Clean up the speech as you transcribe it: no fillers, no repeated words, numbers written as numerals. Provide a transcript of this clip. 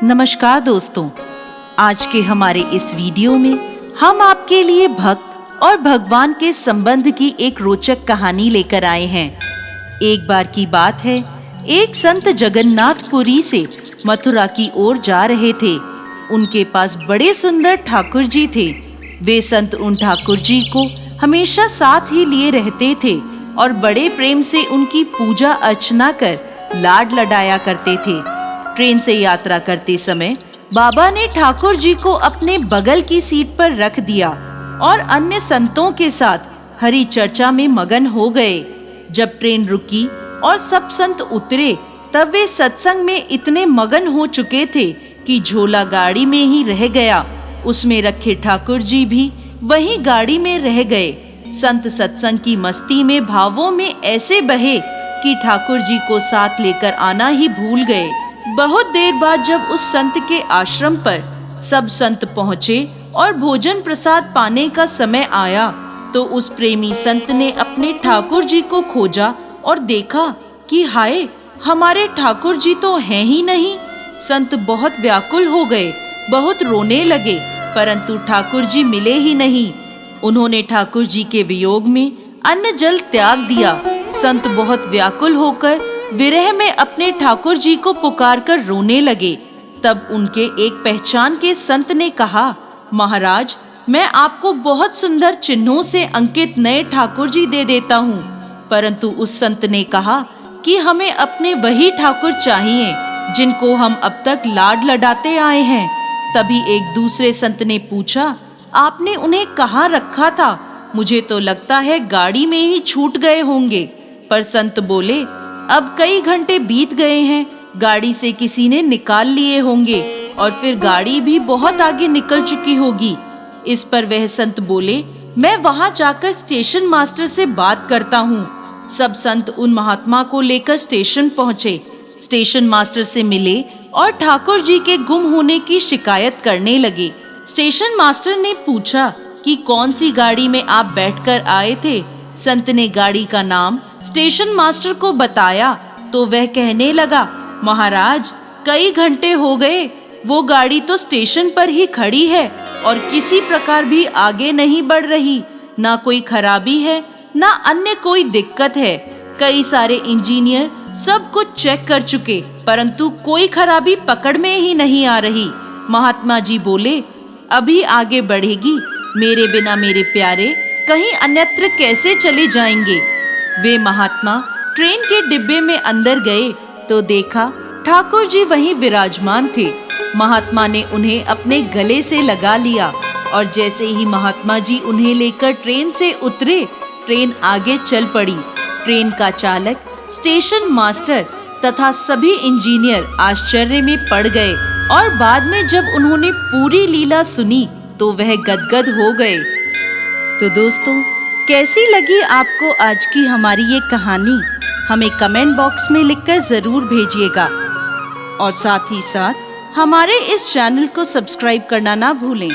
नमस्कार दोस्तों, आज के हमारे इस वीडियो में हम आपके लिए भक्त और भगवान के संबंध की एक रोचक कहानी लेकर आए हैं। एक बार की बात है, एक संत जगन्नाथपुरी से मथुरा की ओर जा रहे थे। उनके पास बड़े सुंदर ठाकुर जी थे। वे संत उन ठाकुर जी को हमेशा साथ ही लिए रहते थे और बड़े प्रेम से उनकी पूजा अर्चना कर लाड लडाया करते थे। ट्रेन से यात्रा करते समय बाबा ने ठाकुर जी को अपने बगल की सीट पर रख दिया और अन्य संतों के साथ हरि चर्चा में मगन हो गए। जब ट्रेन रुकी और सब संत उतरे, तब वे सत्संग में इतने मगन हो चुके थे कि झोला गाड़ी में ही रह गया। उसमें रखे ठाकुर जी भी वहीं गाड़ी में रह गए। संत सत्संग की मस्ती में भावों में ऐसे बहे कि ठाकुर जी को साथ लेकर आना ही भूल गए। बहुत देर बाद जब उस संत के आश्रम पर सब संत पहुँचे और भोजन प्रसाद पाने का समय आया, तो उस प्रेमी संत ने अपने ठाकुर जी को खोजा और देखा कि हाय, हमारे ठाकुर जी तो हैं ही नहीं। संत बहुत व्याकुल हो गए, बहुत रोने लगे, परंतु ठाकुर जी मिले ही नहीं। उन्होंने ठाकुर जी के वियोग में अन्न जल त्याग दिया। संत बहुत व्याकुल होकर विरह में अपने ठाकुर जी को पुकारकर रोने लगे। तब उनके एक पहचान के संत ने कहा, महाराज, मैं आपको बहुत सुंदर चिन्हों से अंकित नए ठाकुर जी दे देता हूँ। परंतु उस संत ने कहा कि हमें अपने वही ठाकुर चाहिए जिनको हम अब तक लाड लडाते आए हैं। तभी एक दूसरे संत ने पूछा, आपने उन्हें कहाँ रखा था? मुझे तो लगता है गाड़ी में ही छूट गए होंगे। पर संत बोले, अब कई घंटे बीत गए हैं, गाड़ी से किसी ने निकाल लिए होंगे और फिर गाड़ी भी बहुत आगे निकल चुकी होगी। इस पर वह संत बोले, मैं वहां जाकर स्टेशन मास्टर से बात करता हूँ। सब संत उन महात्मा को लेकर स्टेशन पहुँचे। स्टेशन मास्टर से मिले और ठाकुर जी के गुम होने की शिकायत करने लगे। स्टेशन मास्टर ने पूछा कि कौन सी गाड़ी में आप बैठकर आए थे। संत ने गाड़ी का नाम स्टेशन मास्टर को बताया तो वह कहने लगा, महाराज, कई घंटे हो गए, वो गाड़ी तो स्टेशन पर ही खड़ी है और किसी प्रकार भी आगे नहीं बढ़ रही। ना कोई खराबी है, ना अन्य कोई दिक्कत है। कई सारे इंजीनियर सब कुछ चेक कर चुके, परंतु कोई खराबी पकड़ में ही नहीं आ रही। महात्मा जी बोले, अभी आगे बढ़ेगी, मेरे बिना मेरे प्यारे कहीं अन्यत्र कैसे चले जाएंगे। वे महात्मा ट्रेन के डिब्बे में अंदर गए तो देखा ठाकुर जी वहीं विराजमान थे। महात्मा ने उन्हें अपने गले से लगा लिया और जैसे ही महात्मा जी उन्हें लेकर ट्रेन से उतरे, ट्रेन आगे चल पड़ी। ट्रेन का चालक, स्टेशन मास्टर तथा सभी इंजीनियर आश्चर्य में पड़ गए और बाद में जब उन्होंने पूरी लीला सुनी तो वह गदगद हो गए। तो दोस्तों, कैसी लगी आपको आज की हमारी ये कहानी? हमें कमेंट बॉक्स में लिखकर जरूर भेजिएगा और साथ ही साथ हमारे इस चैनल को सब्सक्राइब करना ना भूलें।